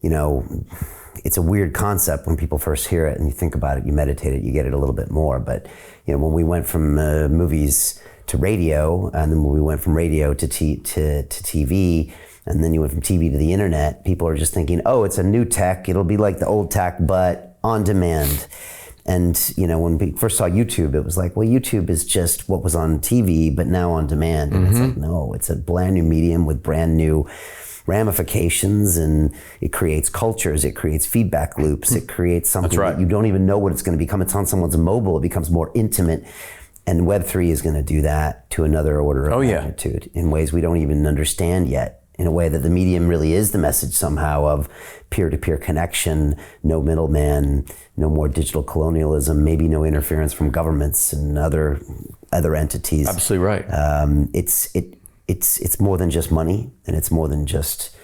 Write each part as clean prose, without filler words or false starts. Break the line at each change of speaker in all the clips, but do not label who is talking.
you know, it's a weird concept when people first hear it and you think about it, you meditate it, you get it a little bit more. But, you know, when we went from movies to radio, and then when we went from radio to TV, and then you went from TV to the internet, people are just thinking, oh, it's a new tech, it'll be like the old tech, but on demand. And, you know, when we first saw YouTube, it was like, well, YouTube is just what was on TV, but now on demand. And it's like, no, it's a brand new medium with brand new ramifications, and it creates cultures, it creates feedback loops, it creates something that you don't even know what it's going to become. It's on someone's mobile, it becomes more intimate. And Web3 is going to do that to another order of magnitude in ways we don't even understand yet, in a way that the medium really is the message somehow of peer-to-peer connection, no middleman, no more digital colonialism, maybe no interference from governments and other entities.
Absolutely right.
It's more than just money, and it's more than just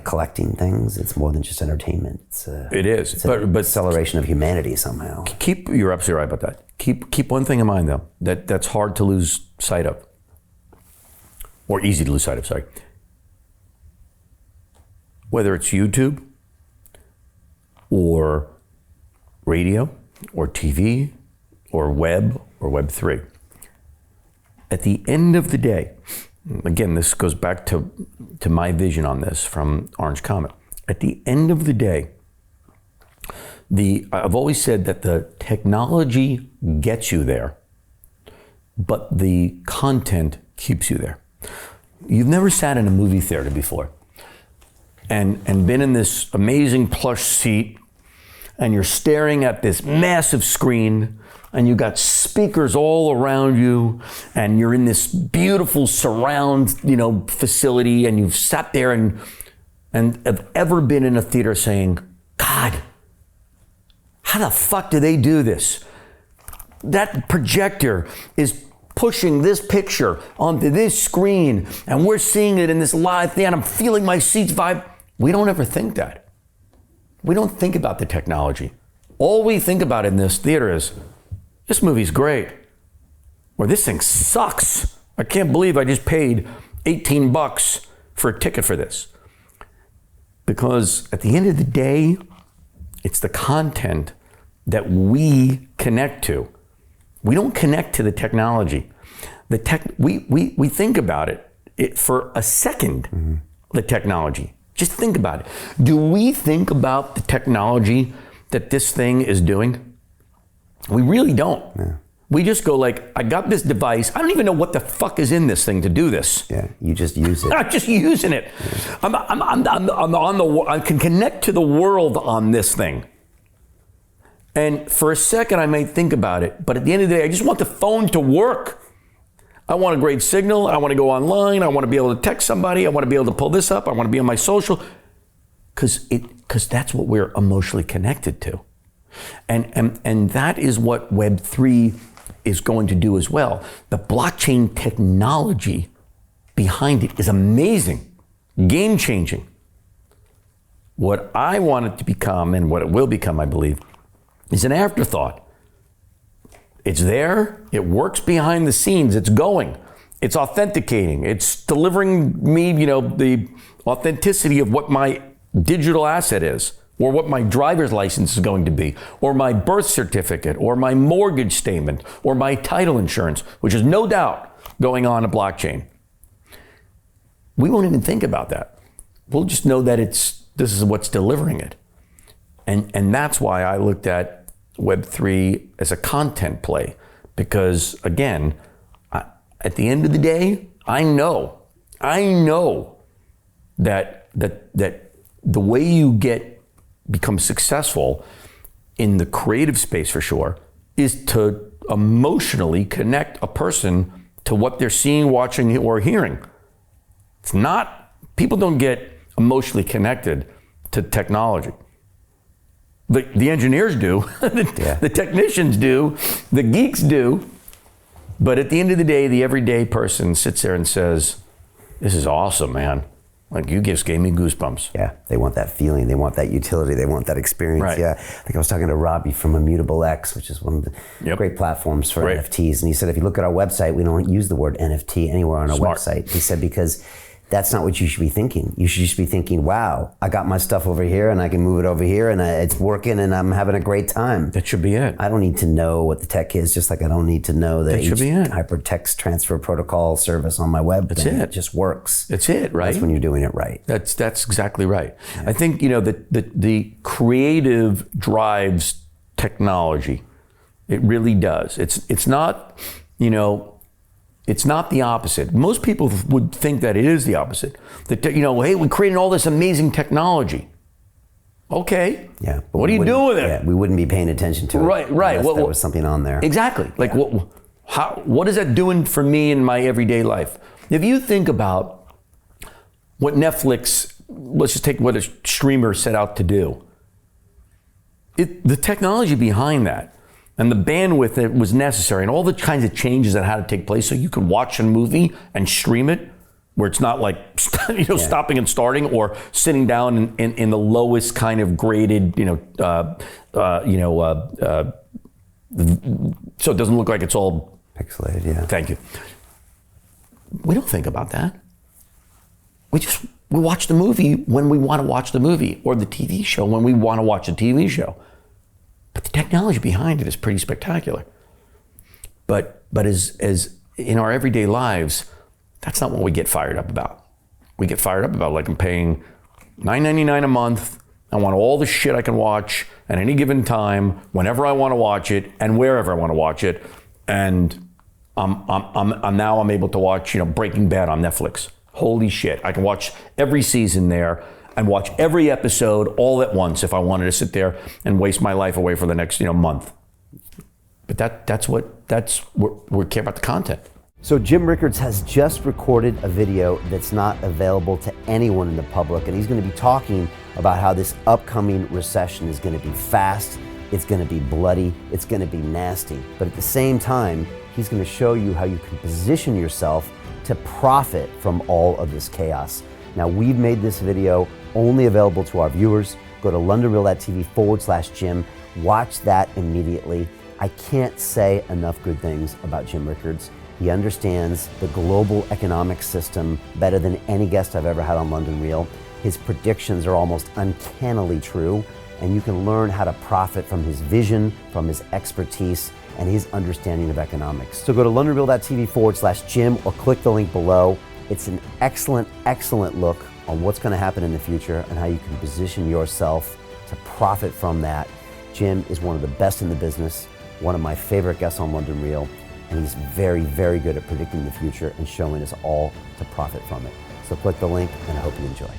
collecting things. It's more than just entertainment. It's but acceleration of humanity somehow.
You're absolutely right about that. Keep one thing in mind though, that's hard to lose sight of, or easy to lose sight of. Sorry. Whether it's YouTube, or radio, or TV, or web, or Web3. At the end of the day, again, this goes back to my vision on this from Orange Comet. At the end of the day, I've always said that the technology gets you there, but the content keeps you there. You've never sat in a movie theater before and been in this amazing plush seat, and you're staring at this massive screen, and you got speakers all around you, and you're in this beautiful surround, facility, and you've sat there and have ever been in a theater saying, God, how the fuck do they do this? That projector is pushing this picture onto this screen, and we're seeing it in this live thing, and I'm feeling my seats vibe. We don't ever think that. We don't think about the technology. All we think about in this theater is, this movie's great, or this thing sucks. I can't believe I just paid $18 for a ticket for this. Because at the end of the day, it's the content that we connect to. We don't connect to the technology. We think about it for a second, the technology. Just think about it. Do we think about the technology that this thing is doing? We really don't. Yeah. We just go like, I got this device. I don't even know what the fuck is in this thing to do this.
Yeah, you just use it.
I'm just using it. Yeah. I can connect to the world on this thing. And for a second, I may think about it, but at the end of the day, I just want the phone to work. I want a great signal. I want to go online. I want to be able to text somebody. I want to be able to pull this up. I want to be on my social, because that's what we're emotionally connected to. And that is what Web3 is going to do as well. The blockchain technology behind it is amazing, game-changing. What I want it to become, and what it will become, I believe, is an afterthought. It's there, it works behind the scenes, it's going, it's authenticating, it's delivering me, the authenticity of what my digital asset is, or what my driver's license is going to be, or my birth certificate, or my mortgage statement, or my title insurance, which is no doubt going on a blockchain. We won't even think about that. We'll just know that this is what's delivering it. And that's why I looked at Web3 as a content play, because again, at the end of the day, I know that the way you become successful in the creative space, for sure, is to emotionally connect a person to what they're seeing, watching, or hearing. It's not, people don't get emotionally connected to technology. The engineers do, the technicians do, the geeks do, but at the end of the day, the everyday person sits there and says, this is awesome, man. Like, you just gave me goosebumps.
Yeah, they want that feeling, they want that utility, they want that experience.
Right.
Yeah, I think I was talking to Robbie from Immutable X, which is one of the great platforms for NFTs, and he said, if you look at our website, we don't use the word NFT anywhere on our website. He said, because That's not what you should be thinking. You should just be thinking, wow, I got my stuff over here and I can move it over here and it's working and I'm having a great time.
That should be it.
I don't need to know what the tech is, just like I don't need to know the hypertext transfer protocol service on my web.
That's it.
It just works.
That's it, right?
That's when you're doing it right.
That's exactly right. Yeah. I think, the creative drives technology. It really does. It's not, it's not the opposite. Most people would think that it is the opposite. That, hey, we're creating all this amazing technology. Okay.
Yeah.
What are you doing with it?
Yeah, we wouldn't be paying attention to it.
Right.
Unless there was something on there.
Exactly. Like, what is that doing for me in my everyday life? If you think about what Netflix, let's just take what a streamer set out to do. The technology behind that, and the bandwidth that was necessary, and all the kinds of changes that had to take place so you could watch a movie and stream it, where it's not like stopping and starting or sitting down in the lowest kind of graded, so it doesn't look like it's all
pixelated. Yeah.
Thank you. We don't think about that. We watch the movie when we want to watch the movie, or the TV show when we want to watch a TV show. But the technology behind it is pretty spectacular. But as in our everyday lives, that's not what we get fired up about. We get fired up about, like, I'm paying $9.99 a month. I want all the shit I can watch at any given time, whenever I want to watch it, and wherever I want to watch it. And I'm able to watch, Breaking Bad on Netflix. Holy shit! I can watch every season there and watch every episode all at once if I wanted to sit there and waste my life away for the next month. But that's we care about the content.
So Jim Rickards has just recorded a video that's not available to anyone in the public, and he's going to be talking about how this upcoming recession is going to be fast, it's going to be bloody, it's going to be nasty. But at the same time, he's going to show you how you can position yourself to profit from all of this chaos. Now, we've made this video only available to our viewers. Go to londonreal.tv/Jim. Watch that immediately. I can't say enough good things about Jim Rickards. He understands the global economic system better than any guest I've ever had on London Real. His predictions are almost uncannily true, and you can learn how to profit from his vision, from his expertise, and his understanding of economics. So go to londonreal.tv/Jim or click the link below. It's an excellent, excellent look on what's going to happen in the future and how you can position yourself to profit from that. Jim is one of the best in the business, one of my favorite guests on London Real, and he's very, very good at predicting the future and showing us all to profit from it. So click the link, and I hope you enjoy.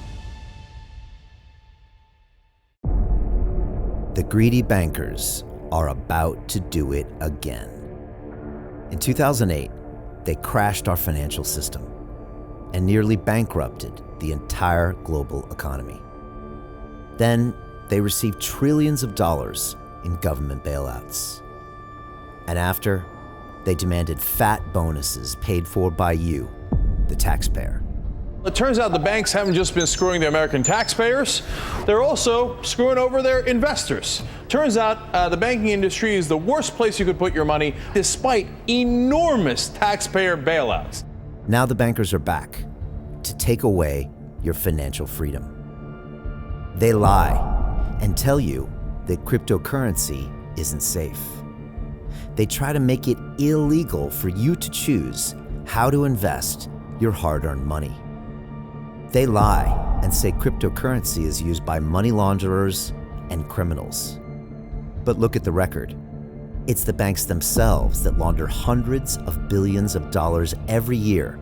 The greedy bankers are about to do it again. In 2008, they crashed our financial system and nearly bankrupted the entire global economy. Then they received trillions of dollars in government bailouts. And after, they demanded fat bonuses paid for by you, the taxpayer.
It turns out the banks haven't just been screwing the American taxpayers, they're also screwing over their investors. Turns out the banking industry is the worst place you could put your money, despite enormous taxpayer bailouts.
Now the bankers are back to take away your financial freedom. They lie and tell you that cryptocurrency isn't safe. They try to make it illegal for you to choose how to invest your hard-earned money. They lie and say cryptocurrency is used by money launderers and criminals. But look at the record. It's the banks themselves that launder hundreds of billions of dollars every year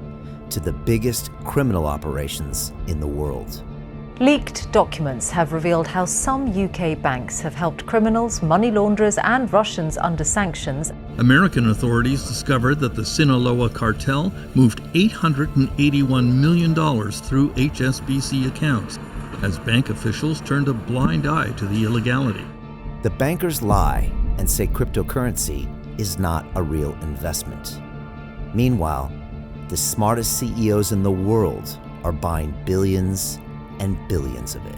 to the biggest criminal operations in the world.
Leaked documents have revealed how some UK banks have helped criminals, money launderers and Russians under sanctions.
American authorities discovered that the Sinaloa cartel moved $881 million through HSBC accounts as bank officials turned a blind eye to the illegality.
The bankers lie and say cryptocurrency is not a real investment. Meanwhile, the smartest CEOs in the world are buying billions and billions of it.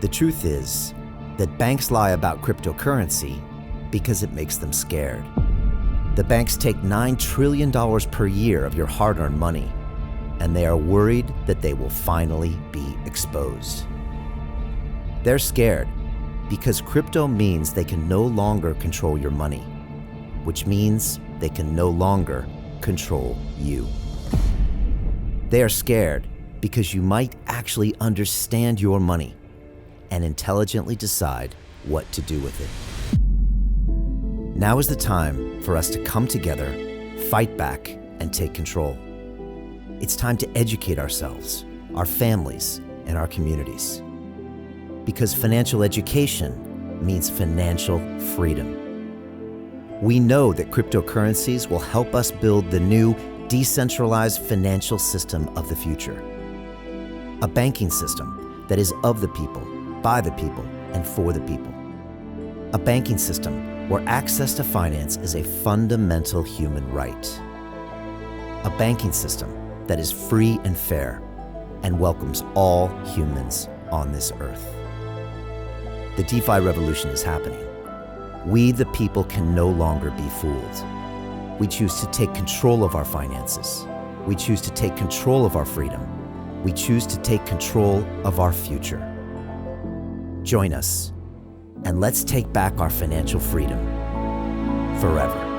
The truth is that banks lie about cryptocurrency because it makes them scared. The banks take $9 trillion per year of your hard-earned money, and they are worried that they will finally be exposed. They're scared because crypto means they can no longer control your money, which means they can no longer control you. They are scared because you might actually understand your money and intelligently decide what to do with it. Now is the time for us to come together, fight back, and take control. It's time to educate ourselves, our families, and our communities. Because financial education means financial freedom. We know that cryptocurrencies will help us build the new decentralized financial system of the future. A banking system that is of the people, by the people, and for the people. A banking system where access to finance is a fundamental human right. A banking system that is free and fair and welcomes all humans on this earth. The DeFi revolution is happening. We, the people, can no longer be fooled. We choose to take control of our finances. We choose to take control of our freedom. We choose to take control of our future. Join us, and let's take back our financial freedom forever.